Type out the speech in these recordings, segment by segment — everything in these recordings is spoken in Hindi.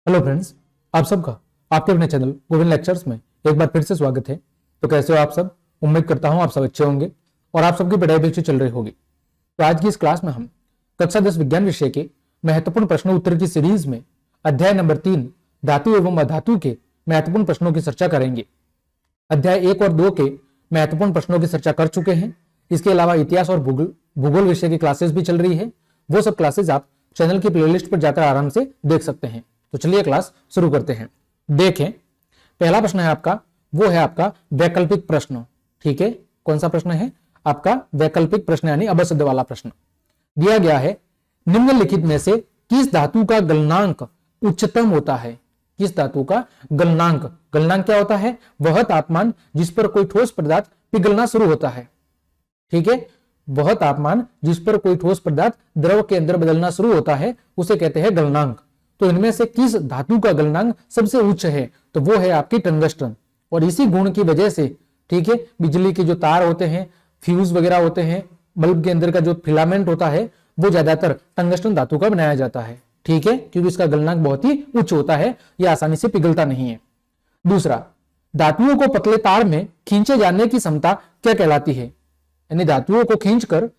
हेलो फ्रेंड्स, आप सबका आपके अपने चैनल गोविंद लेक्चर्स में एक बार फिर से स्वागत है। तो कैसे हो आप सब? उम्मीद करता हूं आप सब अच्छे होंगे और आप सबकी पढ़ाई भी अच्छी चल रही होगी। तो आज की इस क्लास में हम कक्षा 10 विज्ञान विषय के महत्वपूर्ण प्रश्न उत्तर की सीरीज में अध्याय नंबर 3 धातु एवं अधातु के महत्वपूर्ण प्रश्नों की चर्चा करेंगे। अध्याय 1 और 2 के महत्वपूर्ण प्रश्नों की चर्चा कर चुके हैं। इसके अलावा इतिहास और भूगोल विषय की क्लासेस भी चल रही है। वो सब क्लासेस आप चैनल की प्लेलिस्ट पर जाकर आराम से देख सकते हैं। तो चलिए क्लास शुरू करते हैं। देखें, पहला प्रश्न है आपका, वो है आपका वैकल्पिक प्रश्न। ठीक है, कौन सा प्रश्न है आपका? वैकल्पिक प्रश्न यानी अबशब्द वाला प्रश्न। दिया गया है, निम्नलिखित में से किस धातु का गलनांक उच्चतम होता है? किस धातु का गलनांक? गलनांक क्या होता है? वह तापमान जिस पर कोई ठोस पदार्थ पिघलना शुरू होता है। ठीक है, वह तापमान जिस पर कोई ठोस पदार्थ द्रव के अंदर बदलना शुरू होता है उसे कहते हैं गलनांक। तो इनमें से किस धातु का गलनांक सबसे उच्च है? तो वो है आपकी टंगस्टन। और इसी गुण की वजह से, ठीक है, बिजली के जो तार होते हैं, फ्यूज वगैरह होते हैं, बल्ब के अंदर का जो फिलामेंट होता है वो ज्यादातर टंगस्टन धातु का बनाया जाता है। ठीक है, क्योंकि इसका गलनांक बहुत ही उच्च होता है, यह आसानी से पिघलता नहीं है। दूसरा, धातुओं को पतले तार में खींचे जाने की क्षमता क्या कहलाती है? यानी धातुओं को खींचकर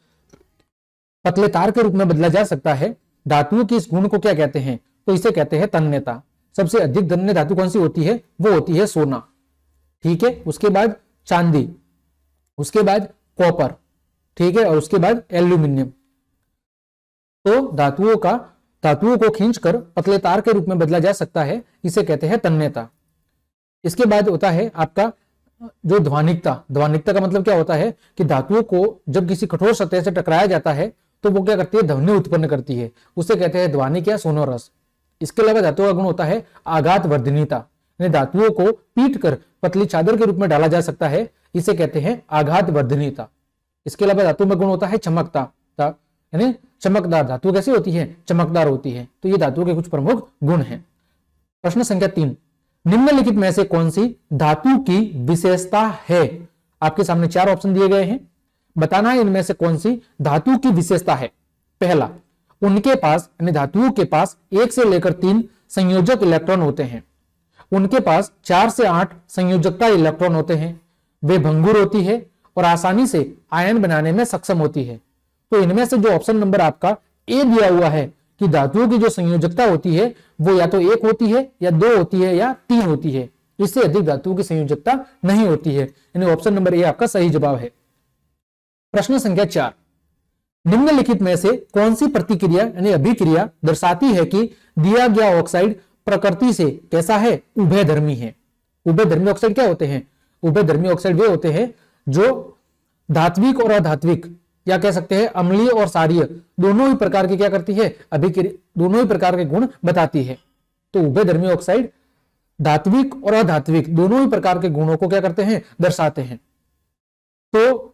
पतले तार के रूप में बदला जा सकता है। धातुओं की इस गुण को क्या कहते हैं? तो इसे कहते हैं तन्यता। सबसे अधिक तन्य धातु कौन सी होती है? वो होती है सोना। ठीक है, उसके बाद चांदी, उसके बाद कॉपर, ठीक है, और उसके बाद एल्यूमिनियम। तो धातुओं को खींचकर पतले तार के रूप में बदला जा सकता है, इसे कहते हैं तन्यता। इसके बाद होता है आपका जो ध्वनिकता। ध्वनिकता का मतलब क्या होता है कि धातुओं को जब किसी कठोर सतह से टकराया जाता है तो वो क्या करती है? ध्वनि उत्पन्न करती है, उसे कहते हैं ध्वनिक या सोनोरस। इसके अलावा धातुओं का गुण होता है आघात वर्धनीयता। धातुओं को पीट कर पतली चादर के रूप में डाला जा सकता है, इसे कहते हैं आघात वर्धनीयता। इसके अलावा धातु में गुण होता है चमकता, यानी चमकदार। धातु कैसी होती है? चमकदार होती है। तो ये धातुओं के कुछ प्रमुख गुण हैं। प्रश्न संख्या 3, निम्नलिखित में से कौन सी धातु की विशेषता है? आपके सामने 4 ऑप्शन दिए गए हैं, बताना है इनमें से कौन सी धातु की विशेषता है। पहला, उनके पास यानी धातुओं के पास 1 से लेकर 3 संयोजक इलेक्ट्रॉन होते हैं। उनके पास 4 से 8 संयोजकता इलेक्ट्रॉन होते हैं। वे भंगुर होती है और आसानी से आयन बनाने में सक्षम होती है। तो इनमें से जो ऑप्शन नंबर आपका ए दिया हुआ है कि धातुओं की जो संयोजकता होती है वो या तो 1 होती है या 2 होती है या 3 होती है, इससे अधिक धातुओं की संयोजकता नहीं होती है। यानी ऑप्शन नंबर ए आपका सही जवाब है। प्रश्न संख्या 4, निम्नलिखित में से कौन सी प्रतिक्रिया यानी अभिक्रिया दर्शाती है कि दिया गया ऑक्साइड प्रकृति से कैसा है? उभयधर्मी है। उभयधर्मी ऑक्साइड क्या होते हैं? उभयधर्मी ऑक्साइड वे होते हैं जो धात्विक और अधात्विक, या कह सकते हैं अम्लीय और क्षारीय, दोनों ही प्रकार की क्या करती है? अभिक्रिया, दोनों ही प्रकार के गुण बताती है। तो उभयधर्मी ऑक्साइड धात्विक और अधात्विक दोनों ही प्रकार के गुणों को क्या करते हैं? दर्शाते हैं। तो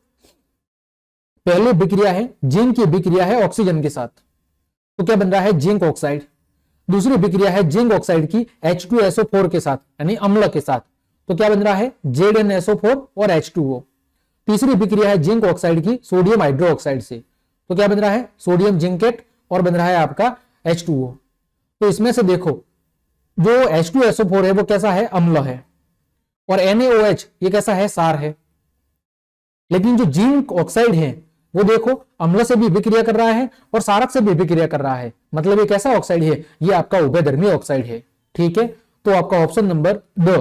पहली अभिक्रिया है जिंक की अभिक्रिया है ऑक्सीजन के साथ, तो क्या बन रहा है? Zinc oxide. दूसरी अभिक्रिया है जिंक ऑक्साइड की H2SO4 के साथ यानी अम्ल के साथ, तो क्या बन रहा है? ZnSO4 और H2O। तीसरी अभिक्रिया है जिंक ऑक्साइड की सोडियम हाइड्रोक्साइड से, तो क्या बन रहा है? सोडियम जिंकेट और बन रहा है आपका H2O। तो इसमें से देखो, जो H2SO4 है वो कैसा है? अम्ल है, और NaOH ये कैसा है? क्षार है। लेकिन जो जिंक ऑक्साइड है वो देखो अम्ल से भी अभिक्रिया कर रहा है और क्षारक से भी अभिक्रिया कर रहा है, मतलब ये कैसा ऑक्साइड है? ये आपका उभयधर्मी ऑक्साइड है। ठीक है, तो आपका ऑप्शन नंबर ड,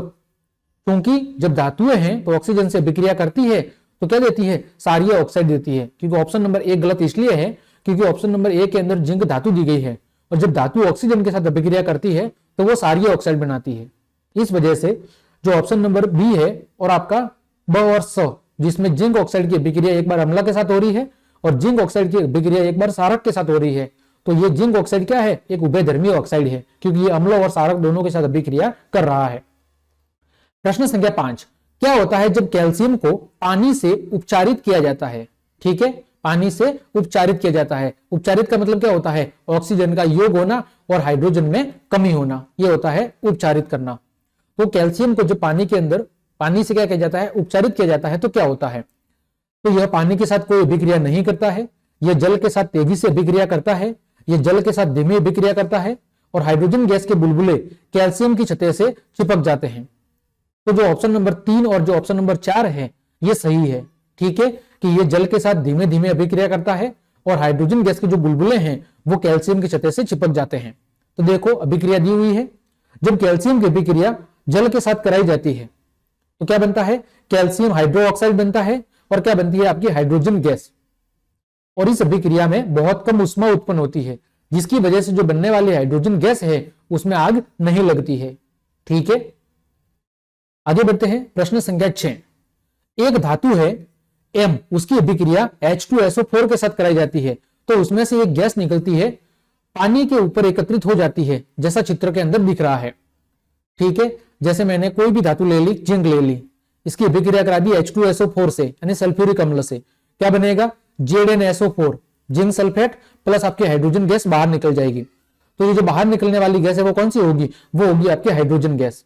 क्योंकि जब धातुएं हैं तो ऑक्सीजन से अभिक्रिया करती है तो क्या देती है? क्षारीय ऑक्साइड देती है। क्योंकि ऑप्शन नंबर 1 गलत इसलिए है क्योंकि ऑप्शन नंबर 1 के अंदर जिंक धातु दी गई है, और जब धातु ऑक्सीजन के साथ अभिक्रिया करती है तो वो क्षारीय ऑक्साइड बनाती है। इस वजह से जो ऑप्शन नंबर बी है और आपका ब और स, जिसमें जिंक ऑक्साइड की अभिक्रिया एक बार अम्ल के साथ हो रही है और जिंक ऑक्साइड की अभिक्रिया एक बार क्षारक के साथ हो रही है, तो ये जिंक ऑक्साइड क्या है? एक उभयधर्मी ऑक्साइड है, क्योंकि ये अम्ल और क्षारक दोनों के साथ अभिक्रिया कर रहा है। प्रश्न संख्या 5, क्या होता है जब कैल्शियम को पानी से उपचारित किया जाता है? ठीक है, पानी से उपचारित किया जाता है। उपचारित का मतलब क्या होता है? ऑक्सीजन का योग होना और हाइड्रोजन में कमी होना, यह होता है उपचारित करना। तो कैल्शियम को जब पानी के अंदर पानी से क्या किया जाता है? उपचारित किया जाता है, तो क्या होता है? तो यह पानी के साथ कोई अभिक्रिया नहीं करता है, यह जल के साथ तेजी से अभिक्रिया करता है, यह जल के साथ धीमी अभिक्रिया करता है, और हाइड्रोजन गैस के बुलबुले कैल्शियम की सतह से चिपक जाते हैं। तो जो ऑप्शन नंबर 3 और जो ऑप्शन नंबर 4 है ये सही है। ठीक है, कि ये जल के साथ धीमे धीमे अभिक्रिया करता है और हाइड्रोजन गैस के जो बुलबुले हैं वो कैल्शियम की सतह से चिपक जाते हैं। तो देखो अभिक्रिया दी हुई है, जब कैल्शियम की अभिक्रिया जल के साथ कराई जाती है तो क्या बनता है, कैल्शियम हाइड्रोक्साइड बनता है और क्या बनती है आपकी हाइड्रोजन गैस। और इस अभिक्रिया में बहुत कम ऊष्मा उत्पन्न होती है, जिसकी वजह से जो बनने वाली हाइड्रोजन गैस है उसमें आग नहीं लगती है। ठीक है, आगे बढ़ते हैं। प्रश्न संख्या 6, एक धातु है M, उसकी अभिक्रिया H2SO4 के साथ कराई जाती है तो उसमें से एक गैस निकलती है, पानी के ऊपर एकत्रित हो जाती है, जैसा चित्र के अंदर दिख रहा है। ठीक है, जैसे मैंने कोई भी धातु ले ली, जिंक ले ली, इसकी अभिक्रिया करा दी H2SO4 से यानी सल्फ्यूरिक अम्ल से, क्या बनेगा ZnSO4, जिंक सल्फेट प्लस आपकी हाइड्रोजन गैस बाहर निकल जाएगी। तो ये जो बाहर निकलने वाली गैस है वो कौन सी होगी, वो होगी आपकी हाइड्रोजन गैस।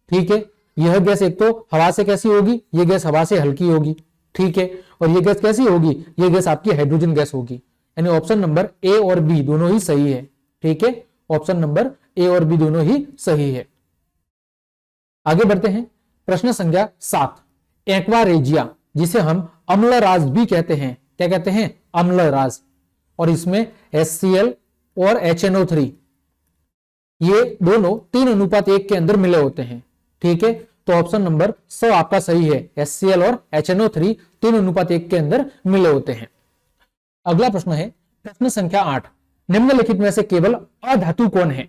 ठीक है, यह गैस एक तो हवा से कैसी होगी, ये गैस हवा से हल्की होगी। ठीक है, और ये गैस कैसी होगी, ये गैस आपकी हाइड्रोजन गैस होगी। यानी ऑप्शन नंबर ए और बी दोनों ही सही है। ठीक है, ऑप्शन नंबर ए और बी दोनों ही सही है। आगे बढ़ते हैं। प्रश्न संख्या 7, एक्वारेजिया, जिसे हम अम्लराज भी कहते हैं, क्या कहते हैं, अम्लराज, और इसमें HCl और HNO3 ये दोनों 3:1 के अंदर मिले होते हैं। ठीक है, तो ऑप्शन नंबर 100 आपका सही है, HCl और HNO3 3:1 के अंदर मिले होते हैं। अगला प्रश्न है प्रश्न संख्या 8, निम्नलिखित में से केवल अधातु कौन है।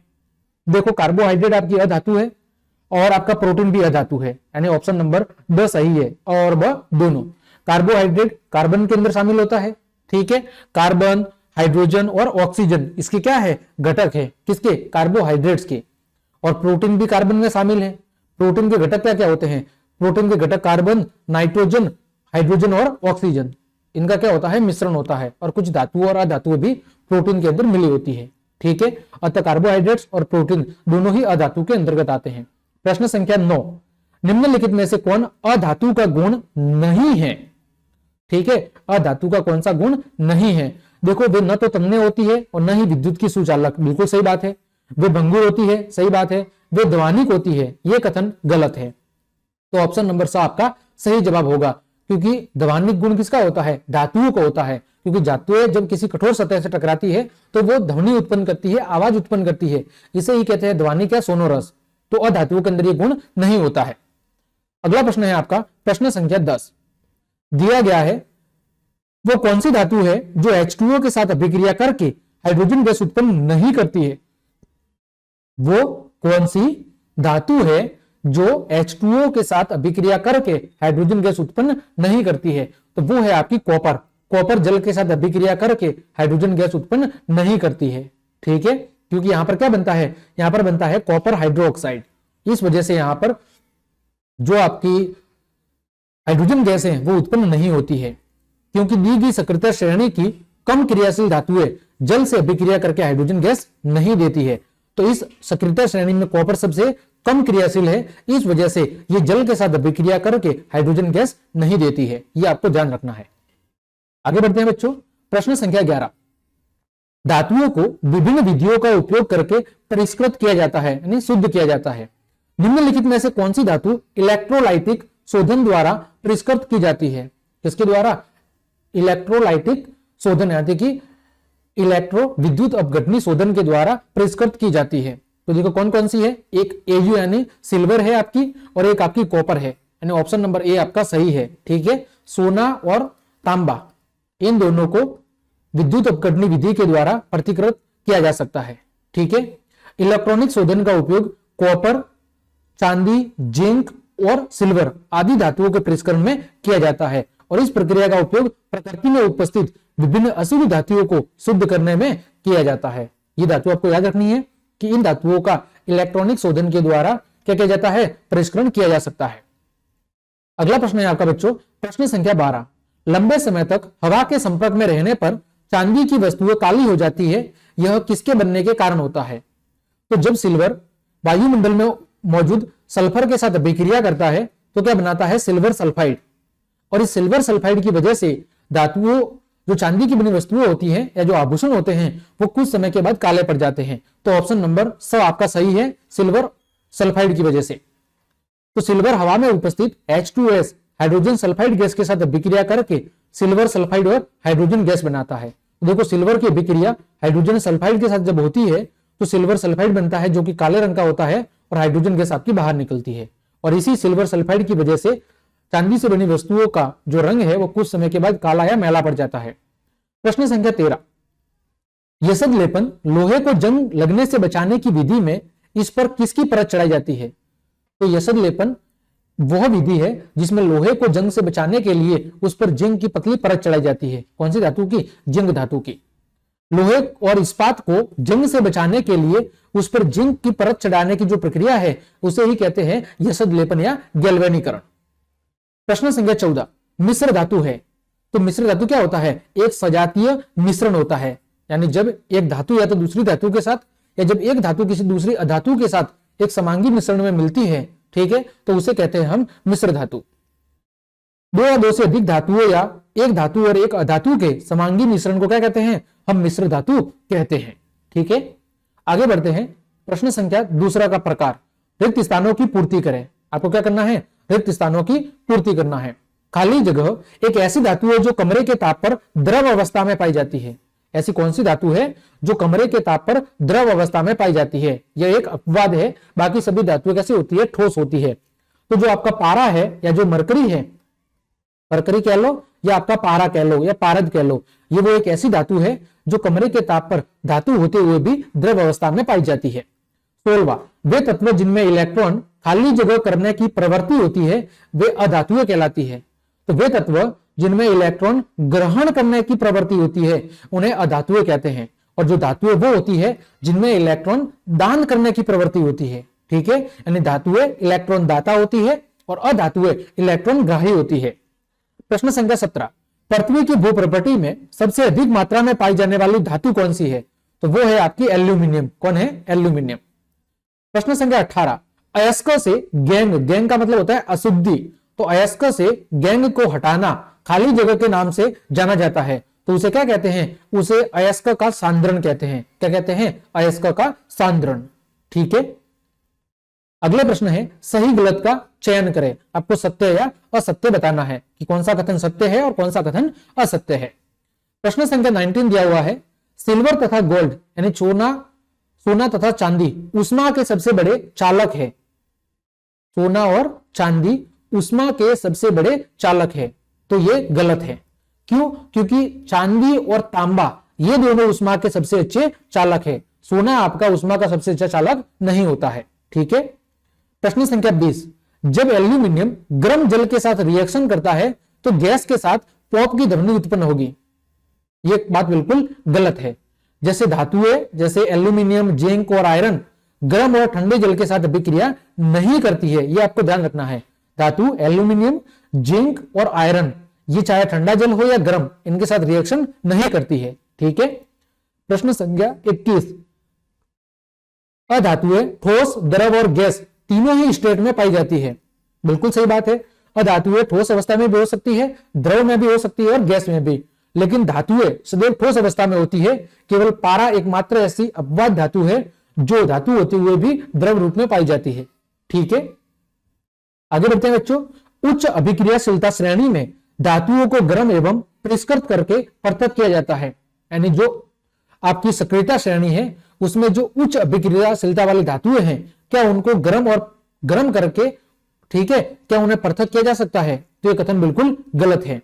देखो कार्बोहाइड्रेट आपकी अधातु है और आपका प्रोटीन भी अधातु है, यानी ऑप्शन नंबर ड सही है और ब दोनों। कार्बोहाइड्रेट कार्बन के अंदर शामिल होता है। ठीक है, कार्बन, हाइड्रोजन और ऑक्सीजन इसके क्या है, घटक है, किसके, कार्बोहाइड्रेट्स के। और प्रोटीन भी कार्बन में शामिल है। प्रोटीन के घटक क्या क्या होते हैं, प्रोटीन के घटक कार्बन, नाइट्रोजन, हाइड्रोजन और ऑक्सीजन, इनका क्या होता है, मिश्रण होता है। और कुछ धातु और अधातु भी प्रोटीन के अंदर मिली होती है। ठीक है, अतः कार्बोहाइड्रेट्स और प्रोटीन दोनों ही अधातु के अंतर्गत आते हैं। प्रश्न संख्या 9, निम्नलिखित में से कौन अधातु का गुण नहीं है। ठीक है, अधातु का कौन सा गुण नहीं है। देखो वे न तो तन्य होती है और न ही विद्युत की सुचालक, बिल्कुल सही बात है। वे भंगुर होती है, सही बात है। वे ध्वनिक होती है, यह कथन गलत है। तो ऑप्शन नंबर 7 आपका सही जवाब होगा, क्योंकि ध्वनिक गुण किसका होता है, धातुओं का होता है। क्योंकि धातुएं जब किसी कठोर सतह से टकराती है तो वो ध्वनि उत्पन्न करती है, आवाज उत्पन्न करती है, इसे ही कहते हैं ध्वनिक या सोनोरस। तो अधातुओं के अंदर ये गुण नहीं होता है। अगला प्रश्न है आपका प्रश्न संख्या 10, दिया गया है वो कौन सी धातु है जो H2O के साथ अभिक्रिया करके हाइड्रोजन गैस उत्पन्न नहीं करती है। वो कौन सी धातु है जो H2O के साथ अभिक्रिया करके हाइड्रोजन गैस उत्पन्न नहीं करती है। तो वो है आपकी कॉपर। कॉपर जल के साथ अभिक्रिया करके हाइड्रोजन गैस उत्पन्न नहीं करती है। ठीक है, क्योंकि यहां पर क्या बनता है, यहां पर बनता है कॉपर हाइड्रोक्साइड। इस वजह से यहां पर जो आपकी हाइड्रोजन गैस है वो उत्पन्न नहीं होती है, क्योंकि दी गई सक्रियता श्रेणी की कम क्रियाशील धातुएं जल से अभिक्रिया करके हाइड्रोजन गैस नहीं देती है। तो इस सक्रियता श्रेणी में कॉपर सबसे कम क्रियाशील है, इस वजह से ये जल के साथ अभिक्रिया करके हाइड्रोजन गैस नहीं देती है। ये आपको ध्यान रखना है। आगे बढ़ते हैं बच्चों। प्रश्न संख्या 11, धातुओं को विभिन्न विधियों का उपयोग करके परिष्कृत किया जाता है, यानी शुद्ध किया जाता है। निम्नलिखित में से कौन सी धातु इलेक्ट्रोलाइटिक शोधन द्वारा परिष्कृत की जाती है। किसके द्वारा, इलेक्ट्रोलाइटिक शोधन, यानी कि इलेक्ट्रो विद्युत अपघटनी शोधन के द्वारा परिष्कृत की जाती है। तो देखो कौन कौन सी है, एक Au यानी सिल्वर है आपकी और एक आपकी कॉपर है, यानी ऑप्शन नंबर ए आपका सही है। ठीक है, सोना और तांबा इन दोनों को विद्युत अपघटनी विधि के द्वारा प्रतिकृत किया जा सकता है। ठीक है, इलेक्ट्रॉनिक शोधन का उपयोग कॉपर, चांदी, जिंक और सिल्वर आदि धातुओं के परिष्करण में किया जाता है और इस प्रक्रिया का उपयोग प्रकृति में उपस्थित विभिन्न अशुद्ध धातुओं को शुद्ध करने में किया जाता है। ये धातु आपको याद रखनी है कि इन धातुओं का इलेक्ट्रॉनिक शोधन के द्वारा क्या किया जाता है, परिष्करण किया जा सकता है। अगला प्रश्न है आपका बच्चों प्रश्न संख्या 12, लंबे समय तक हवा के संपर्क में रहने पर चांदी की वस्तुएं काली हो जाती है, यह किसके बनने के कारण होता है। तो जब सिल्वर वायुमंडल में मौजूद सल्फर के साथ अभिक्रिया करता है तो क्या बनाता है, सिल्वर सल्फाइड। और इस सिल्वर सल्फाइड की वजह से धातुओं जो चांदी की बनी वस्तुएं होती हैं या जो आभूषण होते हैं वो कुछ समय के बाद काले पड़ जाते हैं। तो ऑप्शन नंबर 100 आपका सही है, सिल्वर सल्फाइड की वजह से। तो सिल्वर हवा में उपस्थित H2S हाइड्रोजन सल्फाइड गैस के साथ अभिक्रिया करके सिल्वर सल्फाइड और हाइड्रोजन गैस बनाता है। देखो सिल्वर की अभिक्रिया हाइड्रोजन सल्फाइड के साथ जब होती है तो सिल्वर सल्फाइड बनता है जो कि काले रंग का होता है और हाइड्रोजन गैस आपकी बाहर निकलती है। और इसी सिल्वर सल्फाइड की वजह से चांदी से बनी वस्तुओं का जो रंग है वो कुछ समय के बाद काला या मैला पड़ जाता है। प्रश्न संख्या 13, यसद लेपन लोहे को जंग लगने से बचाने की विधि में इस पर किसकी परत चढ़ाई जाती है? तो यसद लेपन वह विधि है जिसमें लोहे को जंग से बचाने के लिए उस पर जिंक की पतली परत चढ़ाई जाती है। कौन सी धातु की? जिंक धातु की। लोहे और इस्पात को जंग से बचाने के लिए उस पर जिंक की परत चढ़ाने की जो प्रक्रिया है उसे ही कहते हैं यसद लेपन या गैल्वेनीकरण। प्रश्न संख्या 14, मिश्र धातु है। तो मिश्र धातु क्या होता है? एक सजातीय मिश्रण होता है, यानी जब एक धातु या तो दूसरी धातु के साथ या जब एक धातु किसी दूसरी अधातु के साथ एक समांगी मिश्रण में मिलती है, ठीक है, तो उसे कहते हैं हम मिश्र धातु। दो या दो से अधिक धातुओं या एक धातु और एक अधातु के समांगी मिश्रण को क्या कहते हैं? हम मिश्र धातु कहते हैं। ठीक है, आगे बढ़ते हैं। प्रश्न संख्या दूसरा का प्रकार, रिक्त स्थानों की पूर्ति करें। आपको क्या करना है? रिक्त स्थानों की पूर्ति करना है। खाली जगह एक ऐसी धातु है जो कमरे के ताप पर द्रव अवस्था में पाई जाती है। ऐसी कौन सी धातु है जो कमरे के ताप पर द्रव अवस्था में पाई जाती है? यह एक अपवाद है, बाकी सभी धातुएं कैसी होती है? ठोस होती है। तो जो आपका पारा है या जो मरकरी है, मरकरी कह लो या आपका पारा कह लो या पारद कह लो, ये वो एक ऐसी धातु है जो कमरे के ताप पर धातु होते हुए भी द्रव अवस्था में पाई जाती है। 16वां, वे तत्व जिनमें इलेक्ट्रॉन खाली जगह करने की प्रवृत्ति होती है वे अधातुएं कहलाती है। तो वे तत्व जिनमें इलेक्ट्रॉन ग्रहण करने की प्रवृत्ति होती है उन्हें अधातुएं कहते हैं। और जो धातुएं वो होती है जिनमें इलेक्ट्रॉन दान करने की प्रवृत्ति होती है। ठीक है, यानी धातुएं इलेक्ट्रॉन दाता होती है और अधातुएं इलेक्ट्रॉन ग्राही होती है। प्रश्न संख्या 17, पृथ्वी की भूप्रपटी में सबसे अधिक मात्रा में पाई जाने वाली धातु कौन सी है? तो वो है आपकी एल्यूमिनियम। कौन है? एल्यूमिनियम। प्रश्न संख्या 18, अयस्क से गैंग, गैंग का मतलब होता है अशुद्धि, तो अयस्क से गैंग को हटाना खाली जगह के नाम से जाना जाता है, तो उसे क्या कहते हैं? उसे अयस्क का सांद्रण कहते हैं। क्या कहते हैं? अयस्क का सांद्रण। ठीक है, अगले प्रश्न है सही गलत का चयन करें। आपको सत्य या असत्य बताना है कि कौन सा कथन सत्य है और कौन सा कथन असत्य है। प्रश्न संख्या 19 दिया हुआ है, सिल्वर तथा गोल्ड यानी सोना तथा चांदी उष्मा के सबसे बड़े चालक है। सोना और चांदी उष्मा के सबसे बड़े चालक है, तो ये गलत है। क्यों? क्योंकि चांदी और तांबा ये दोनों उष्मा के सबसे अच्छे चालक है। सोना आपका उष्मा का सबसे अच्छा चालक नहीं होता है। ठीक है, प्रश्न संख्या 20, जब एल्यूमिनियम गर्म जल के साथ रिएक्शन करता है तो गैस के साथ पॉप की ध्वनि उत्पन्न होगी। यह बात बिल्कुल गलत है। जैसे धातुएं जैसे एल्यूमिनियम, जिंक और आयरन गर्म और ठंडे जल के साथ अभिक्रिया नहीं करती है, यह आपको ध्यान रखना है। धातु एल्यूमिनियम, जिंक और आयरन ये चाहे ठंडा जल हो या गर्म, इनके साथ रिएक्शन नहीं करती है। ठीक है, प्रश्न संख्या 21, अधातुएं ठोस, द्रव और गैस तीनों ही स्टेट में पाई जाती है। बिल्कुल सही बात है। अधातुएं ठोस अवस्था में भी हो सकती है, द्रव में भी हो सकती है और गैस में भी, लेकिन धातुएं सदैव ठोस अवस्था में होती है। केवल पारा एकमात्र ऐसी अपवाद धातु है जो धातु होते हुए भी द्रव रूप में पाई जाती है। ठीक है, आगे बढ़ते हैं बच्चों। उच्च अभिक्रियाशीलता श्रेणी में धातुओं को गर्म एवं परिष्कृत करके पृथक किया जाता है। यानी जो आपकी सक्रियता श्रेणी है उसमें जो उच्च अभिक्रियाशीलता वाली धातुएं हैं, क्या उनको गर्म करके, ठीक है, क्या उन्हें पृथक किया जा सकता है? तो यह कथन बिल्कुल गलत है।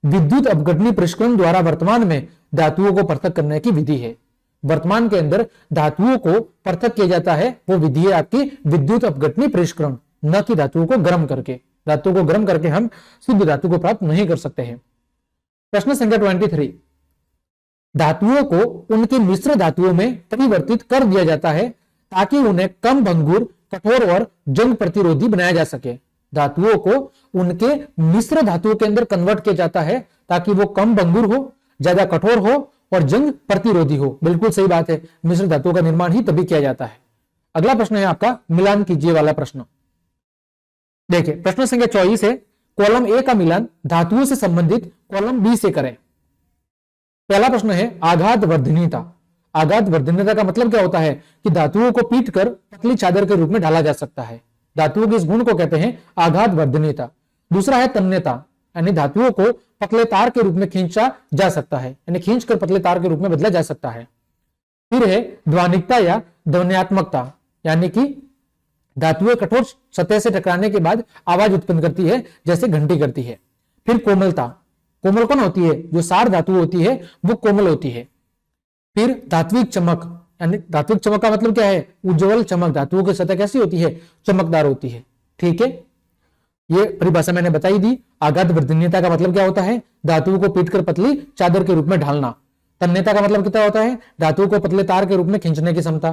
विद्युत अपघटनी परिष्करण द्वारा वर्तमान में धातुओं को पृथक करने की विधि है। वर्तमान के अंदर धातुओं को पृथक किया जाता है, वो विधि है आपकी विद्युत अपघटनी परिष्करण, न कि धातुओं को गर्म करके। धातुओं को गर्म करके हम शुद्ध धातु को प्राप्त नहीं कर सकते हैं। प्रश्न संख्या 23, धातुओं को उनके मिश्र धातुओं में परिवर्तित कर दिया जाता है ताकि उन्हें कम भंगुर, कठोर और जंग प्रतिरोधी बनाया जा सके। धातुओं को उनके मिश्र धातुओं के अंदर कन्वर्ट किया जाता है ताकि वो कम भंगुर हो, ज्यादा कठोर हो और जंग प्रतिरोधी हो। बिल्कुल सही बात है, मिश्र धातुओं का निर्माण ही तभी किया जाता है। अगला प्रश्न है आपका मिलान कीजिए वाला प्रश्न। देखिए, प्रश्न संख्या 24 है, कॉलम ए का मिलान धातुओं से संबंधित कॉलम बी से करें। पहला प्रश्न है आघात वर्धनीयता। आघात वर्धनीयता का मतलब क्या होता है कि धातुओं को पीट कर पतली चादर के रूप में ढाला जा सकता है। धातुओं के इस गुण को कहते हैं आघात वर्धनीयता। दूसरा है तन्यता, यानी धातुओं को पतले तार के रूप में खींचा जा सकता है, यानी खींचकर पतले तार के रूप में बदला जा सकता है। फिर है ध्वनिकता या ध्वन्यात्मकता, यानी कि धातुएं कठोर सतह से टकराने के बाद आवाज उत्पन्न करती है, जैसे घंटी करती है। फिर कोमलता, कोमल कौन होती है, जो सार धातु होती है वो कोमल होती है। फिर धात्विक चमक, यानी धात्विक चमक का मतलब क्या है, उज्ज्वल चमक। धातुओं की सतह कैसी होती है, चमकदार होती है। ठीक है, ये परिभाषा मैंने बताई दी। आघात वर्धनीयता का मतलब क्या होता है, धातुओं को पीटकर पतली चादर के रूप में ढालना। तन्यता का मतलब कितना होता है, धातुओं को पतले तार के रूप में खींचने की क्षमता।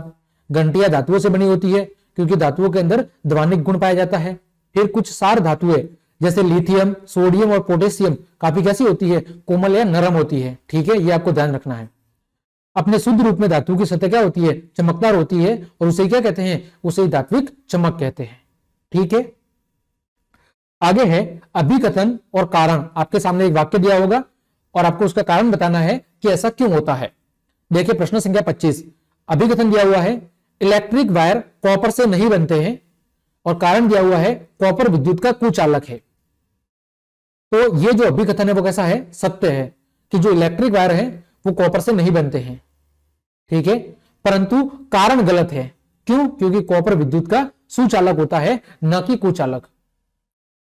घंटियां धातुओं से बनी होती है क्योंकि धातुओं के अंदर ध्वनिक गुण पाया जाता है। फिर कुछ सार धातुएं जैसे लिथियम, सोडियम और पोटेशियम काफी कैसी होती है, कोमल या नरम होती है। ठीक है, ये आपको ध्यान रखना है। अपने शुद्ध रूप में धातु की सतह क्या होती है, चमकदार होती है, और उसे क्या कहते हैं, उसे धात्विक चमक कहते हैं। ठीक है, आगे है अभिकथन और कारण। आपके सामने एक वाक्य दिया होगा और आपको उसका कारण बताना है कि ऐसा क्यों होता है। देखिए प्रश्न संख्या 25, अभिकथन दिया हुआ है इलेक्ट्रिक वायर कॉपर से नहीं बनते हैं, और कारण दिया हुआ है कॉपर विद्युत का कुचालक है। तो ये जो अभिकथन है वो कैसा है, सत्य है कि जो इलेक्ट्रिक वायर है वो कॉपर से नहीं बनते हैं। ठीक है, परंतु कारण गलत है। क्यों, क्योंकि कॉपर विद्युत का सुचालक होता है, न कि कुचालक।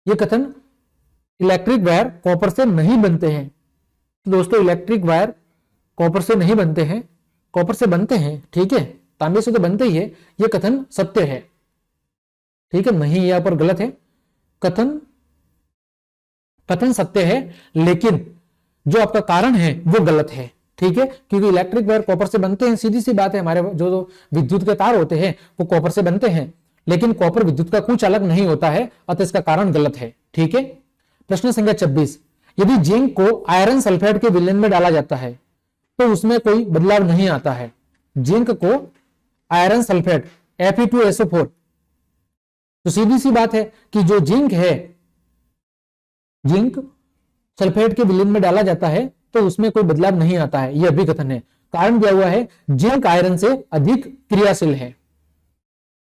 ये कथन इलेक्ट्रिक वायर कॉपर से नहीं बनते हैं, तो दोस्तों इलेक्ट्रिक वायर कॉपर से नहीं बनते हैं, कॉपर से बनते हैं। ठीक है, तांबे से तो बनते ही है। यह कथन सत्य है। ठीक है, नहीं यहां पर गलत है। कथन सत्य है, लेकिन जो आपका कारण है वो गलत है। ठीक है, क्योंकि इलेक्ट्रिक वायर कॉपर से बनते हैं, सीधी सी बात है। हमारे जो विद्युत के तार होते हैं वो कॉपर से बनते हैं, लेकिन कॉपर विद्युत का कुचालक नहीं होता है, अतः इसका कारण गलत है। ठीक है, प्रश्न संख्या 26, यदि जिंक को आयरन सल्फेट के विलयन में डाला जाता है तो उसमें कोई बदलाव नहीं आता है। जिंक को आयरन सल्फेट Fe2SO4, तो सीधी सी बात है कि जो जिंक है, जिंक सल्फेट के विलयन में डाला जाता है तो उसमें कोई बदलाव नहीं आता है। यह अभिकथन है। कारण दिया हुआ है जिंक आयरन से अधिक क्रियाशील है।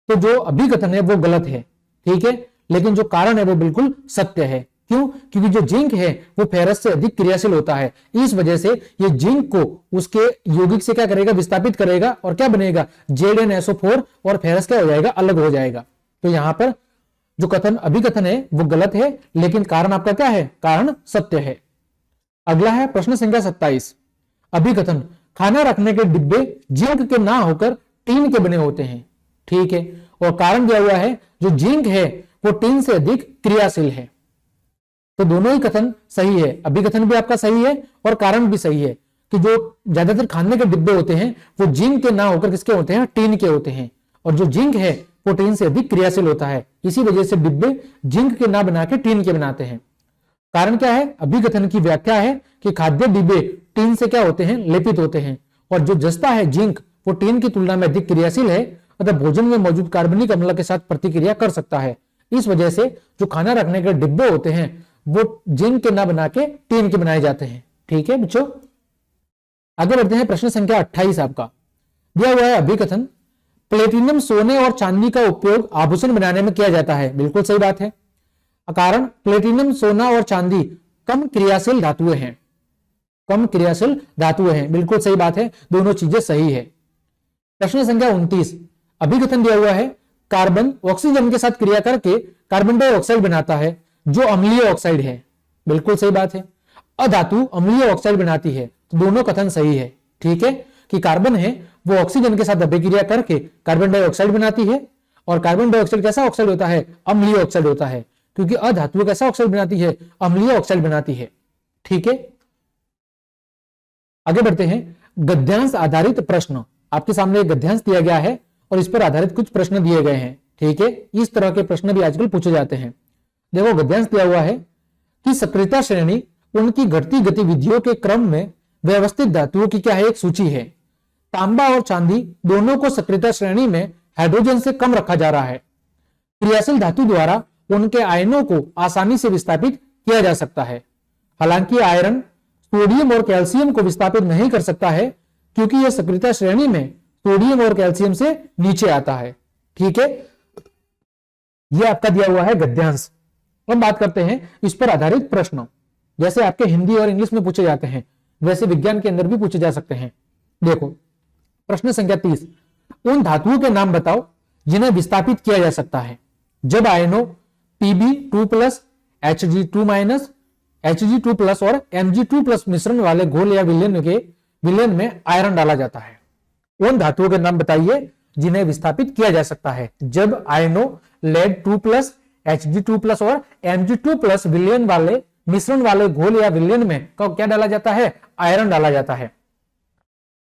तो जो अभिकथन है वो गलत है। ठीक है, लेकिन जो कारण है वो बिल्कुल सत्य है। क्यों, क्योंकि जो जिंक है वो फेरस से अधिक क्रियाशील होता है। इस वजह से ये जिंक को उसके यौगिक से क्या करेगा, विस्थापित करेगा, और क्या बनेगा, ZnSO4, और फेरस क्या हो जाएगा, अलग हो जाएगा। तो यहां पर जो कथन अभिकथन है वो गलत है, लेकिन कारण आपका क्या है, कारण सत्य है। अगला है प्रश्न संख्या 27, अभिकथन खाना रखने के डिब्बे जिंक के ना होकर टीन के बने होते हैं। ठीक है, और कारण दिया हुआ है जो जिंक है वो टीन से अधिक क्रियाशील है। तो दोनों ही कथन सही है, अभिकथन भी आपका सही है और कारण भी सही है कि जो ज्यादातर खाने के डिब्बे होते हैं वो जिंक के ना होकर किसके होते हैं, टीन के होते हैं, और जो जिंक है वो टीन से अधिक क्रियाशील होता है। इसी वजह से डिब्बे जिंक के ना बना के टीन के बनाते हैं। कारण क्या है, अभिकथन की व्याख्या है कि खाद्य डिब्बे टीन से क्या होते हैं, लेपित होते हैं, और जो जस्ता है जिंक वो टीन की तुलना में अधिक क्रियाशील है, अतः भोजन में मौजूद कार्बनिक अम्ल के साथ प्रतिक्रिया कर सकता है। इस वजह से जो खाना रखने के डिब्बे होते हैं वो जिंक के ना बना के टीन के बनाए जाते हैं। ठीक है बच्चों, आगे बढ़ते हैं। प्रश्न संख्या 28 आपका दिया हुआ है अभिकथन प्लेटिनम सोने और चांदी का उपयोग आभूषण बनाने में किया जाता है। बिल्कुल सही बात है। कारण प्लेटिनम, सोना और चांदी कम क्रियाशील धातुएं हैं, कम क्रियाशील धातुएं हैं। बिल्कुल सही बात है, दोनों चीजें सही है। प्रश्न संख्या 29, अभिकथन दिया हुआ है कार्बन ऑक्सीजन के साथ क्रिया करके कार्बन डाइऑक्साइड बनाता है जो अम्लीय ऑक्साइड है। बिल्कुल सही बात है, अधातु अम्लीय ऑक्साइड बनाती है। तो दोनों कथन सही है। ठीक है, कि कार्बन है वो ऑक्सीजन के साथ अभिक्रिया करके कार्बन डाइऑक्साइड बनाती है, और कार्बन डाइऑक्साइड कैसा ऑक्साइड होता है, अम्लीय ऑक्साइड होता है, क्योंकि अधातु कैसा ऑक्साइड बनाती है, अम्लीय ऑक्साइड बनाती है। ठीक है, आगे बढ़ते हैं। गद्यांश आधारित प्रश्न, आपके सामने एक गद्यांश दिया गया है और इस पर आधारित कुछ प्रश्न दिए गए हैं। ठीक है, इस तरह के प्रश्न भी आजकल पूछे जाते हैं। देखो गद्यांश दिया हुआ है कि सक्रियता श्रेणी उनकी घटती गतिविधियों के क्रम में व्यवस्थित धातुओं की क्या है, एक सूची है। तांबा और चांदी दोनों को सक्रियता श्रेणी में हाइड्रोजन से कम रखा जा रहा है। क्रियाशील धातु द्वारा उनके आयनों को आसानी से विस्थापित किया जा सकता है। हालांकि आयरन सोडियम और कैल्शियम को विस्थापित नहीं कर सकता है क्योंकि यह सक्रियता श्रेणी में सोडियम और कैल्शियम से नीचे आता है। ठीक है, यह आपका दिया हुआ है गद्यांश। अब बात करते हैं इस पर आधारित प्रश्न, जैसे आपके हिंदी और इंग्लिश में पूछे जाते हैं वैसे विज्ञान के अंदर भी पूछे जा सकते हैं। देखो प्रश्न संख्या 30, उन धातुओं के नाम बताओ जिन्हें विस्थापित किया जा सकता है जब आयनों Pb2+, Hg2-, Hg2+ और Mg2+ मिश्रण वाले घोल या विलयन में आयरन डाला जाता है। उन धातुओं के नाम बताइए जिन्हें विस्थापित किया जा सकता है जब आयनों Lead2+, Hg2+ और Mg2+ विलयन वाले मिश्रण वाले घोल या विलयन में क्या डाला जाता है, आयरन डाला जाता है।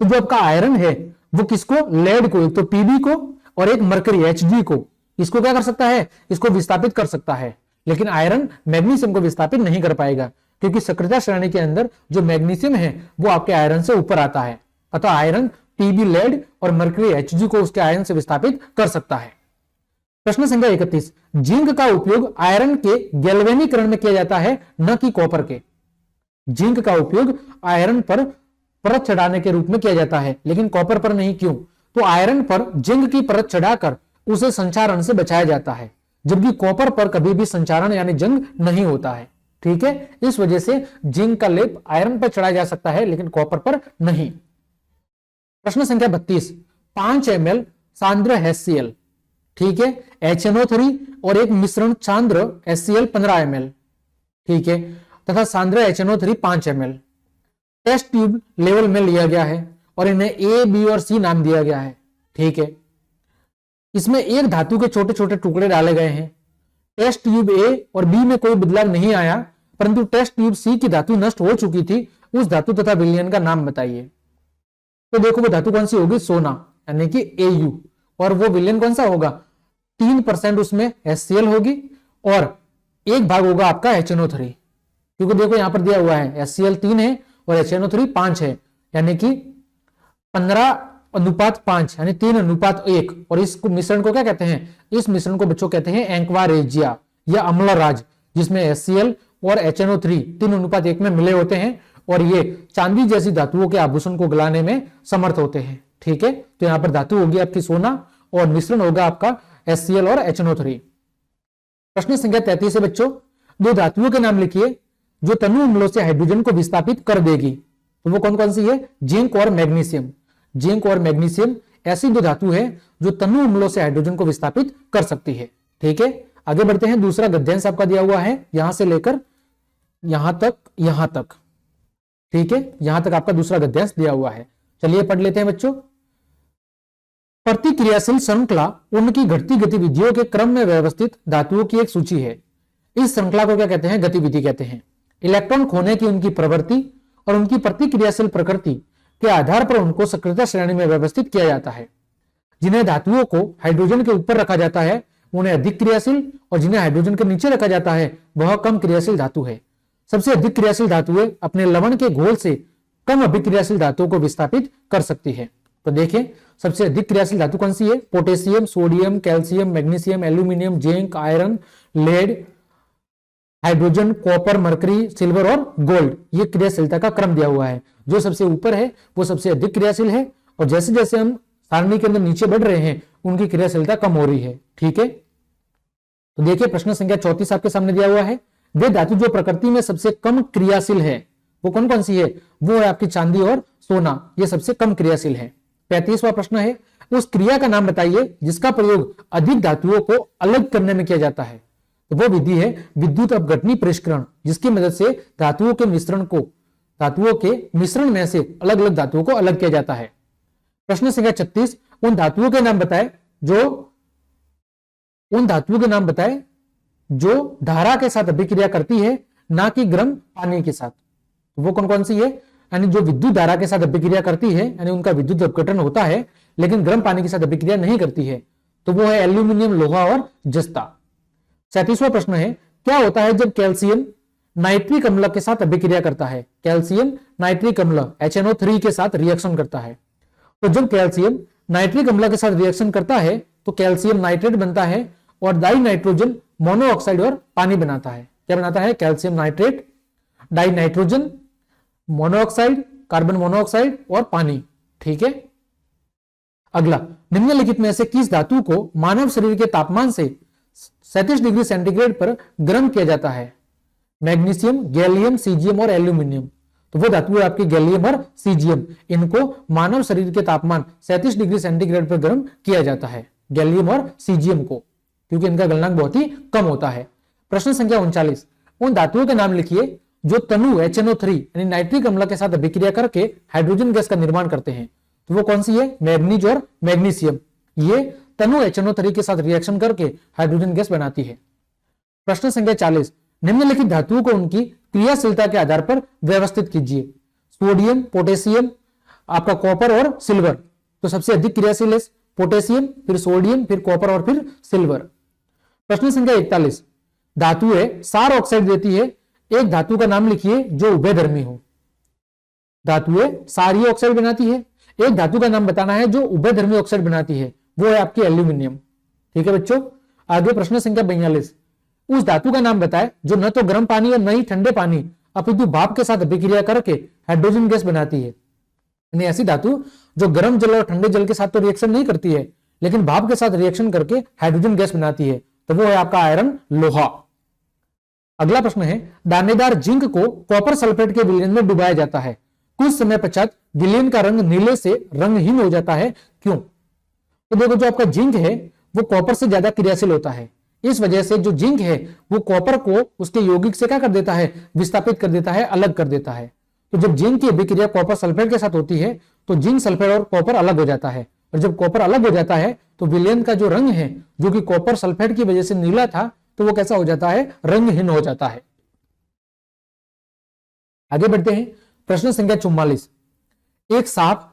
तो जो आपका आयरन है वो किसको, लेड को, एक तो पीबी को और एक मरकरी Hg को, इसको क्या कर सकता है, इसको विस्थापित कर सकता है। लेकिन आयरन मैग्नीशियम को विस्थापित नहीं कर पाएगा क्योंकि सक्रियता श्रेणी के अंदर जो मैग्नीशियम है वो आपके आयरन से ऊपर आता है। अतः आयरन पीबी लेड और मरकरी Hg को उसके आयरन से विस्थापित कर सकता है। प्रश्न संख्या 31, जिंक का उपयोग आयरन के गैल्वेनीकरण में किया जाता है न कि कॉपर के। जिंक का उपयोग आयरन पर परत चढ़ाने के रूप में किया जाता है लेकिन कॉपर पर नहीं। क्यों, तो आयरन पर जिंक की परत चढ़ाकर उसे संचारण से बचाया जाता है जबकि कॉपर पर कभी भी संचारण यानी जंग नहीं होता है। ठीक है, इस वजह से जिंक का लेप आयरन पर चढ़ाया जा सकता है लेकिन कॉपर पर नहीं। प्रश्न संख्या 32, 5 ml सांद्र HCl, ठीक है, HNO3 और एक मिश्रण सांद्र HCl 15 ml, ठीक है, तथा सांद्र HNO3 5 ml test tube level में लिया गया है और इन्हें A, B और C नाम दिया गया है। ठीक है, इसमें एक धातु के छोटे छोटे टुकड़े डाले गए हैं। टेस्ट ट्यूब A और B में कोई बदलाव नहीं आया परंतु टेस्ट ट्यूब C की धातु नष्ट हो चुकी थी। उस धातु तथा विलयन का नाम बताइए। तो देखो वो धातु कौन सी होगी, सोना यानी कि Au, और वो विलयन कौन सा होगा, 3% उसमें HCl होगी और एक भाग होगा आपका HNO3, क्योंकि देखो यहां पर दिया हुआ है HCl 3 है और HNO3 5 है, यानी कि 15:5 यानी 3:1। और इस मिश्रण को क्या कहते हैं, इस मिश्रण को बच्चों कहते हैं एंक्वा रेजिया या अम्लराज, जिसमें HCl और HNO3 3:1 में मिले होते हैं और ये चांदी जैसी धातुओं के आभूषण को गलाने में समर्थ होते हैं। ठीक है, तो यहां पर धातु होगी आपकी सोना और मिश्रण होगा आपका HCl और HNO3। प्रश्न संख्या 33 है बच्चों, दो धातुओं के नाम लिखिए जो तनु अम्लों से हाइड्रोजन को विस्थापित कर देगी। तो वो कौन कौन सी है, जिंक और मैग्नीशियम। जिंक और मैग्नीशियम ऐसी दो धातु है जो तनु अम्लों से हाइड्रोजन को विस्थापित कर सकती है। ठीक है, आगे बढ़ते हैं। दूसरा गद्यांश आपका दिया हुआ है यहां से लेकर यहां तक। ठीक है, यहां तक आपका दूसरा गद्यांश दिया हुआ है। चलिए पढ़ लेते हैं बच्चों। प्रतिक्रियाशील श्रृंखला उनकी घटती गतिविधियों के क्रम में व्यवस्थित धातुओं की एक सूची है। इस श्रृंखला को क्या कहते हैं, गतिविधि कहते हैं। इलेक्ट्रॉन खोने की उनकी प्रवृत्ति और उनकी प्रतिक्रियाशील प्रकृति के आधार पर उनको सक्रियता श्रेणी में व्यवस्थित किया जाता है। जिन्हें धातुओं को हाइड्रोजन के ऊपर रखा जाता है उन्हें अधिक क्रियाशील और जिन्हें हाइड्रोजन के नीचे रखा जाता है वह कम क्रियाशील धातु है। सबसे अधिक क्रियाशील धातुएं अपने लवण के घोल से कम अभिक्रियाशील धातुओं को विस्थापित कर सकती है। तो देखें सबसे अधिक क्रियाशील धातु कौन सी है, potassium, sodium, calcium, magnesium, aluminium, zinc, iron, lead, hydrogen, copper, mercury, silver और गोल्ड। ये क्रियाशीलता का क्रम दिया हुआ है। जो सबसे ऊपर है वो सबसे अधिक क्रियाशील है और जैसे जैसे हम सारणी के अंदर नीचे बढ़ रहे हैं उनकी क्रियाशीलता कम हो रही है। ठीक है, तो देखिए प्रश्न संख्या 34 आपके सामने दिया हुआ है। वे धातु जो प्रकृति में सबसे कम क्रियाशील है वो कौन कौन सी है, वो है आपकी चांदी और सोना, ये सबसे कम क्रियाशील है। 35वां प्रश्न है, उस क्रिया का नाम बताइए जिसका प्रयोग अधिक धातुओं को अलग करने में किया जाता है। तो वो विधि है विद्युत अपघटनी परिष्करण, जिसकी मदद से धातुओं के मिश्रण में से अलग अलग धातुओं को अलग किया जाता है। प्रश्न संख्या 36, उन धातुओं के नाम बताए जो धारा के साथ अभिक्रिया करती है ना कि गर्म पानी के साथ। तो वो कौन कौन सी है, यानी जो विद्युत धारा के साथ अभिक्रिया करती है यानी उनका विद्युत अपघटन होता है लेकिन गर्म पानी के साथ अभिक्रिया नहीं करती है, तो वो है एल्यूमिनियम, लोहा और जस्ता। 37वां प्रश्न है, क्या होता है जब कैल्शियम नाइट्रिक अम्ल के साथ अभिक्रिया करता है। कैल्शियम नाइट्रिक अम्ल HNO3 के साथ रिएक्शन करता है। तो जब कैल्शियम नाइट्रिक अम्ल के साथ रिएक्शन करता है तो कैल्शियम नाइट्रेट बनता है और डाई नाइट्रोजन मोनोऑक्साइड और पानी बनाता है। क्या बनाता है, calcium nitrate, die nitrogen monoxide, carbon monoxide और पानी। ठीक है। अगला, निम्नलिखित में से किस धातु को मानव शरीर के तापमान से 37 डिग्री सेंटीग्रेड पर गर्म किया जाता है? मैग्नीशियम, गैलियम, सीजियम और एल्यूमिनियम। तो वो धातु है आपकी गैलियम और सीजियम। इनको मानव शरीर के तापमान 37 डिग्री सेंटीग्रेड पर गर्म किया जाता है, गैलियम और सीजियम को, क्योंकि इनका गलनांक बहुत ही कम होता है। प्रश्न संख्या 39, उन धातुओं के नाम लिखिए जो तनु HNO3 यानी नाइट्रिक अम्ल के साथ अभिक्रिया करके हाइड्रोजन गैस का निर्माण करते हैं। तो वो कौन सी है? मैग्नीज और मैग्नीशियम। ये तनु HNO3 के साथ रिएक्शन करके हाइड्रोजन गैस बनाती है। प्रश्न संख्या 40, निम्नलिखित धातुओं को उनकी क्रियाशीलता के आधार पर व्यवस्थित कीजिए। सोडियम, पोटेशियम, आपका कॉपर और सिल्वर। तो सबसे अधिक क्रियाशील है पोटेशियम, फिर सोडियम, फिर कॉपर और फिर सिल्वर। प्रश्न संख्या 41, धातुएं सार ऑक्साइड देती है, एक धातु का नाम लिखिए जो उभयधर्मी हो। धातुएं सारी ऑक्साइड बनाती है, एक धातु का नाम बताना है जो उभयधर्मी ऑक्साइड बनाती है, वो है आपकी एल्यूमिनियम। ठीक है बच्चों। आगे प्रश्न संख्या 42, उस धातु का नाम बताए जो न तो गर्म पानी और न ही ठंडे पानी अपितु भाप के साथ अभिक्रिया करके हाइड्रोजन गैस बनाती है। यानी ऐसी धातु जो गर्म जल और ठंडे जल के साथ तो रिएक्शन नहीं करती है, लेकिन भाप के साथ रिएक्शन करके हाइड्रोजन गैस बनाती है, तो वो है आपका आयरन, लोहा। अगला प्रश्न है, दानेदार जिंक को कॉपर सल्फेट के विलयन में डुबाया जाता है, कुछ समय पश्चात विलयन का रंग नीले से रंगहीन हो जाता है, क्यों? तो देखो, जो आपका जिंक है वो कॉपर से ज्यादा क्रियाशील होता है, इस वजह से जो जिंक है वो कॉपर को उसके यौगिक से क्या कर देता है? विस्थापित कर देता है, अलग कर देता है। तो जब जिंक की अभिक्रिया कॉपर सल्फेट के साथ होती है तो जिंक सल्फेट और कॉपर अलग हो जाता है, और जब कॉपर अलग हो जाता है तो विलयन का जो रंग है जो कि कॉपर सल्फेट की वजह से नीला था, तो वो कैसा हो जाता है? रंगहीन हो जाता है। आगे बढ़ते हैं। प्रश्न संख्या 44, एक साफ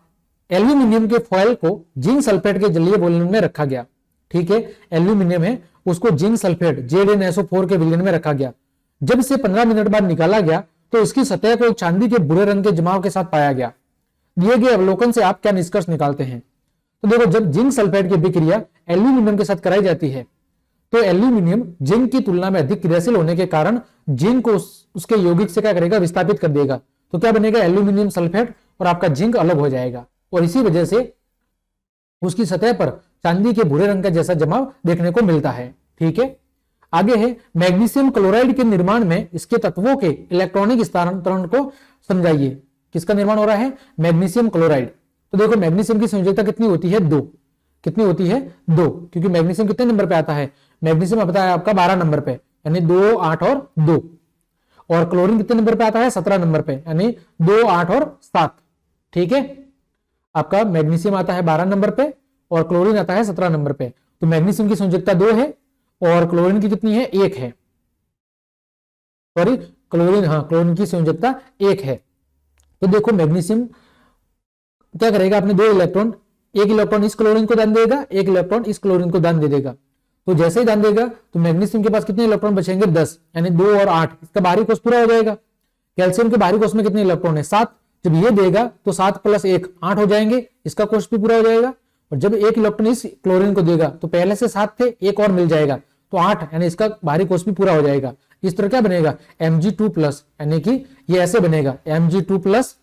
एल्यूमिनियम के फॉयल को जिंक सल्फेट के जलीय विलयन में रखा गया। ठीक है, एल्यूमिनियम है, उसको जिंक सल्फेट ZnSO4 के विलयन में रखा गया। जब इसे 15 मिनट बाद निकाला गया तो इसकी सतह को एक चांदी के भूरे रंग के जमाव के साथ पाया गया। दिए गए अवलोकन से आप क्या निष्कर्ष निकालते हैं? तो देखो, जब जिंक सल्फेट की अभिक्रिया एल्यूमिनियम के साथ कराई जाती है तो एल्यूमिनियम जिंक की तुलना में अधिक क्रियाशील होने के कारण जिंक को उसके यौगिक से क्या करेगा? विस्थापित कर देगा। तो क्या बनेगा? एल्यूमिनियम सल्फेट और आपका जिंक अलग हो जाएगा, और इसी वजह से उसकी सतह पर चांदी के भूरे रंग का जैसा जमाव देखने को मिलता है। ठीक है। आगे है, मैग्नीशियम क्लोराइड के निर्माण में इसके तत्वों के इलेक्ट्रॉनिक स्थानांतरण को समझाइए। किसका निर्माण हो रहा है? Magnesium chloride. तो देखो, मैग्नीशियम की संयोजकता कितनी होती है? 2। कितनी होती है? 2, क्योंकि मैग्नीशियम कितने नंबर पे आता है? मैग्नीशियम पता है आपका 12 नंबर पे, यानी 2, 8 और 2। और क्लोरीन कितने नंबर पे आता है? 17 नंबर पे, यानी 2, 8 और 7। ठीक है, आपका मैग्नीशियम आता है 12 नंबर पे और क्लोरीन आता है 17 नंबर पे। तो मैग्नीशियम की संयोजकता 2 है और क्लोरीन की कितनी है? 1 है। सॉरी, क्लोरीन की संयोजकता 1 है। तो देखो, मैग्नीशियम क्या करेगा? अपने 2 इलेक्ट्रॉन, एक इलेक्ट्रॉन इस क्लोरीन को दान देगा, एक इलेक्ट्रॉन इस क्लोरीन को दान दे देगा। तो जैसे ही दान देगा तो मैग्नीशियम के पास कितने इलेक्ट्रॉन बचेंगे? 10, यानी 2 और 8, इसका बाहरी कोष पूरा हो जाएगा। कैल्शियम के बाहरी कोष में कितने इलेक्ट्रॉन है? 7। जब ये देगा तो 7 + 1 8 हो जाएंगे, इसका कोष भी पूरा हो जाएगा। और जब एक इलेक्ट्रॉन इस क्लोरीन को देगा तो पहले से 7 थे, एक और मिल जाएगा तो 8, यानी इसका बाहरी कोष भी पूरा हो जाएगा। इस तरह क्या बनेगा? Mg2+, यानी कि ये ऐसे बनेगा Mg2+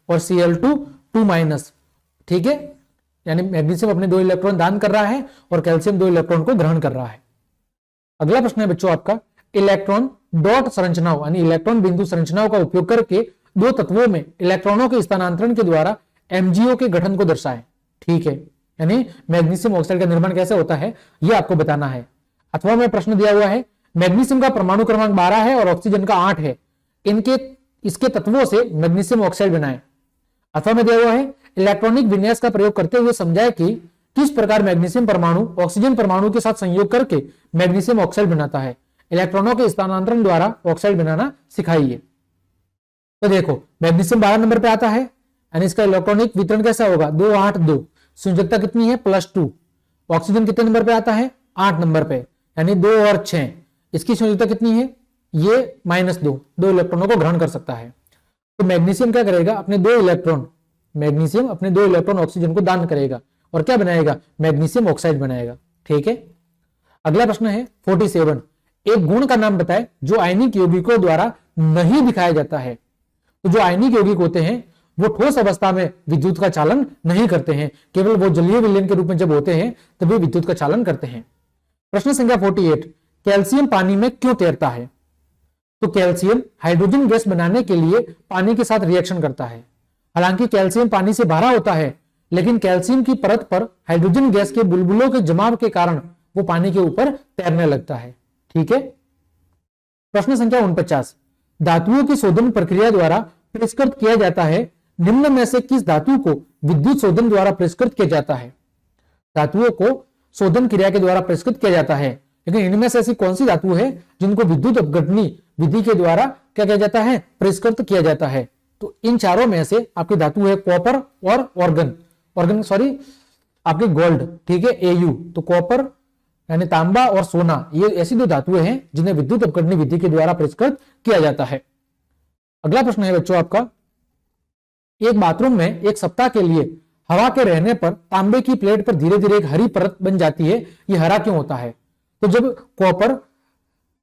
और Cl2 2-। ठीक है, यानी मैग्नीशियम अपने 2 इलेक्ट्रॉन दान कर रहा है और कैल्शियम 2 इलेक्ट्रॉन को ग्रहण कर रहा है। अगला प्रश्न है बच्चों आपका, इलेक्ट्रॉन डॉट संरचनाओं यानी इलेक्ट्रॉन बिंदु संरचनाओं का उपयोग करके 2 तत्वों में इलेक्ट्रॉनों के स्थानांतरण के द्वारा MgO के गठन को दर्शाएं। ठीक है, यानी मैग्नीशियम ऑक्साइड का निर्माण कैसे होता है यह आपको बताना है। अथवा में प्रश्न दिया हुआ है, मैग्नीशियम का परमाणु क्रमांक 12 है और ऑक्सीजन का 8 है, इसके तत्वों से मैग्नीशियम ऑक्साइड बनाएं। अथवा में दिया हुआ है, इलेक्ट्रॉनिक विन्यास का प्रयोग करते हुए समझाएं कि किस प्रकार मैग्नीशियम परमाणु ऑक्सीजन परमाणु के साथ संयोग करके मैग्नीशियम ऑक्साइड बनाता है। इलेक्ट्रॉनों के स्थानांतरण द्वारा ऑक्साइड बनाना सिखाइए। तो देखो, मैग्नीशियम 12 नंबर पे आता है, यानी इसका इलेक्ट्रॉनिक वितरण कैसा होगा? 2, 8, 2। संयोजकता कितनी है? +2। ऑक्सीजन कितने नंबर पे आता है? 8 नंबर पे, यानी 2 और 6। इसकी संयोजकता कितनी है? ये -2, 2 इलेक्ट्रॉनों को ग्रहण कर सकता है। तो मैग्नीशियम क्या करेगा? अपने 2 इलेक्ट्रॉन ऑक्सीजन को दान करेगा और क्या बनाएगा? मैग्नीशियम ऑक्साइड बनाएगा। ठीक है। अगला प्रश्न है 47, एक गुण का नाम बताए जो आयनिक यौगिकों द्वारा नहीं दिखाया जाता है। तो जो आयनिक यौगिक होते हैं वो ठोस अवस्था में विद्युत का चालन नहीं करते हैं, केवल वो जलीय विलयन के रूप में जब होते हैं तभी विद्युत का चालन करते हैं। प्रश्न संख्या 48, कैल्शियम पानी में क्यों तैरता है? तो कैल्शियम हाइड्रोजन गैस बनाने के लिए पानी के साथ रिएक्शन करता है। हालांकि कैल्शियम पानी से भरा होता है, लेकिन कैल्शियम की परत पर हाइड्रोजन गैस के बुलबुलों के जमाव के कारण वो पानी के ऊपर तैरने लगता है। ठीक है। प्रश्न संख्या 49, धातुओं की शोधन प्रक्रिया द्वारा परिष्कृत किया जाता है, निम्न में से किस धातु को विद्युत शोधन द्वारा परिष्कृत किया जाता है? धातुओं को शोधन क्रिया के द्वारा परिष्कृत किया जाता है, लेकिन इनमें से ऐसी कौन सी धातु है जिनको विद्युत अपघटनी विधि के द्वारा क्या किया जाता है? परिष्कृत किया जाता है। तो इन चारों में से आपकी धातु है कॉपर और आपके गोल्ड। ठीक है, Au। तो कॉपर यानी तांबा और सोना, ये ऐसी दो धातुएं हैं जिन्हें विद्युत अपघटनी विधि के द्वारा परिष्कृत किया जाता है। अगला प्रश्न है बच्चों आपका, एक बाथरूम में एक सप्ताह के लिए हवा के रहने पर तांबे की प्लेट पर धीरे धीरे एक हरी परत बन जाती है, ये हरा क्यों होता है? तो जब कॉपर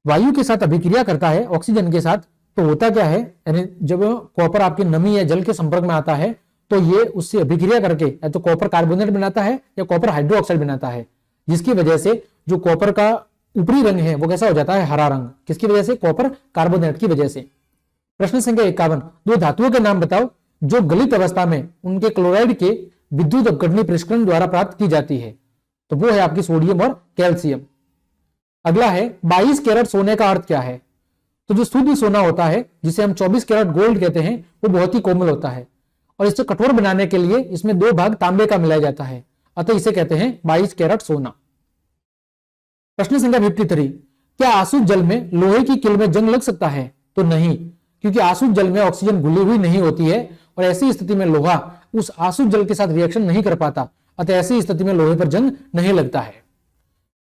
वायु के साथ अभिक्रिया करता है ऑक्सीजन के साथ, तो होता क्या है, यानी जब कॉपर आपकी नमी या जल के संपर्क में आता है तो ये उससे अभिक्रिया करके या तो कॉपर कार्बोनेट बनाता है या कॉपर हाइड्रोक्साइड बनाता है, जिसकी वजह से जो कॉपर का ऊपरी रंग है वो कैसा हो जाता है? हरा रंग। किसकी वजह से? कॉपर कार्बोनेट की वजह से। प्रश्न संख्या 51, दो धातुओं के नाम बताओ जो गलित अवस्था में उनके क्लोराइड के विद्युत अपघटनी परिष्करण द्वारा प्राप्त की जाती है। तो वो है आपकी सोडियम और कैल्शियम। अगला है 22 कैरेट सोने का अर्थ क्या है? तो जो शुद्ध सोना होता है, जिसे हम 24 कैरेट गोल्ड कहते हैं, वो बहुत ही कोमल होता है और इसे कठोर बनाने के लिए इसमें 2 भाग तांबे का मिलाया जाता है, अतः इसे कहते हैं 22 कैरेट सोना। प्रश्न संख्या 53, क्या आसुत जल में लोहे की किल में जंग लग सकता है? तो नहीं, क्योंकि आसुत जल में ऑक्सीजन घुली हुई नहीं होती है और ऐसी स्थिति में लोहा उस आसुत जल के साथ रिएक्शन नहीं कर पाता, अतः ऐसी स्थिति में लोहे पर जंग नहीं लगता है।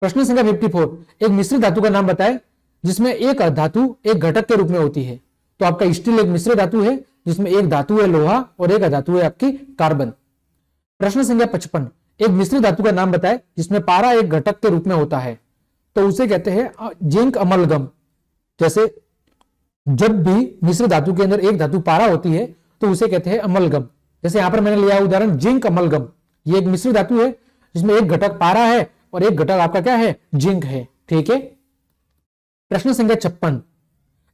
प्रश्न संख्या 54, एक मिश्र धातु का नाम बताए जिसमें एक धातु एक घटक के रूप में होती है। तो आपका स्टील एक मिश्र धातु है जिसमें एक धातु है लोहा और एक धातु है आपकी कार्बन। प्रश्न संख्या 55, एक मिश्र धातु का नाम बताए जिसमें पारा एक घटक के रूप में होता है। तो उसे कहते हैं जिंक अमलगम। जैसे जब भी मिश्र धातु के अंदर एक धातु पारा होती है तो उसे कहते हैं अमलगम। जैसे यहां पर मैंने लिया उदाहरण जिंक अमलगम, ये एक मिश्र धातु है जिसमें एक घटक पारा है और एक घटक आपका क्या है? जिंक है। ठीक है। प्रश्न संख्या 56,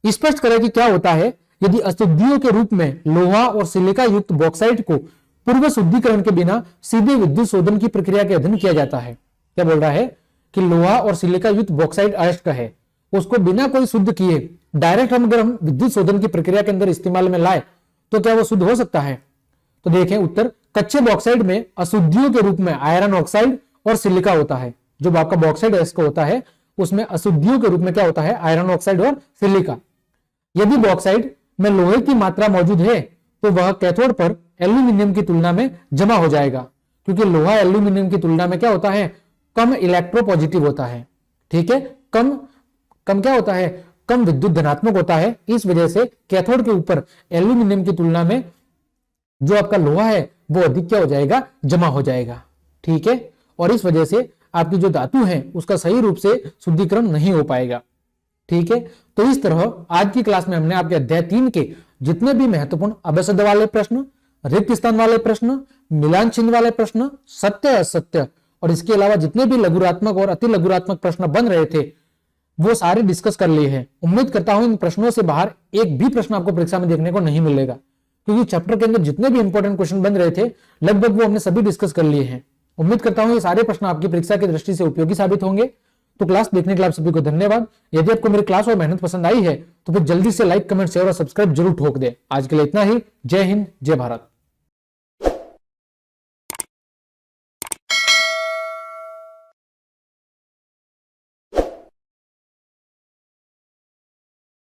स्पष्ट करें कि क्या होता है यदि अशुद्धियों के रूप में लोहा और सिलिका युक्त बॉक्साइट को पूर्व शुद्धिकरण के बिना सीधे विद्युत शोधन की प्रक्रिया के अधीन किया जाता है। क्या बोल रहा है कि लोहा और सिलिका युक्त बॉक्साइट अयस्क है, उसको बिना कोई शुद्ध किए डायरेक्ट अगर हम विद्युत शोधन की प्रक्रिया के अंदर इस्तेमाल में लाए तो क्या वो शुद्ध हो सकता है? तो देखें उत्तर, कच्चे बॉक्साइट में अशुद्धियों के रूप में आयरन ऑक्साइड और सिलिका होता है। जो आपका बॉक्साइट अयस्क होता है उसमें अशुद्धियों के रूप में क्या होता है? आयरन ऑक्साइड और सिलिका। यदि बॉक्साइट में लोहे की मात्रा मौजूद है तो वह कैथोड पर एल्यूमिनियम की तुलना में जमा हो जाएगा, क्योंकि लोहा एल्यूमिनियम की तुलना में क्या होता है? कम इलेक्ट्रोपॉजिटिव होता है। ठीक है, कम क्या होता है? कम विद्युत धनात्मक होता है। इस वजह से कैथोड के ऊपर एल्यूमिनियम की तुलना में जो आपका लोहा है वो अधिक क्या हो जाएगा? जमा हो जाएगा। ठीक है, और इस वजह से आपकी जो धातु है उसका सही रूप से शुद्धिकरण नहीं हो पाएगा। ठीक है, तो इस तरह आज की क्लास में हमने आपके अध्याय 3 के जितने भी महत्वपूर्ण अभ्यसद वाले प्रश्न, रिक्त स्थान वाले प्रश्न, मिलान चिन्ह वाले प्रश्न, सत्य असत्य और इसके अलावा जितने भी लघुरात्मक और अति लघुरात्मक प्रश्न बन रहे थे वो सारे डिस्कस कर लिए हैं। उम्मीद करता हूं इन प्रश्नों से बाहर एक भी प्रश्न आपको परीक्षा में देखने को नहीं मिलेगा, क्योंकि चैप्टर के अंदर जितने भी इंपॉर्टेंट क्वेश्चन बन रहे थे लगभग वो हमने सभी डिस्कस कर लिए हैं। उम्मीद करता हूं ये सारे प्रश्न आपकी परीक्षा की दृष्टि से उपयोगी साबित होंगे। तो क्लास देखने के लिए आप सभी को धन्यवाद। यदि आपको मेरी क्लास और मेहनत पसंद आई है तो फिर जल्दी से लाइक, कमेंट, शेयर और सब्सक्राइब जरूर ठोक दे। आज के लिए इतना ही। जय हिंद, जय भारत।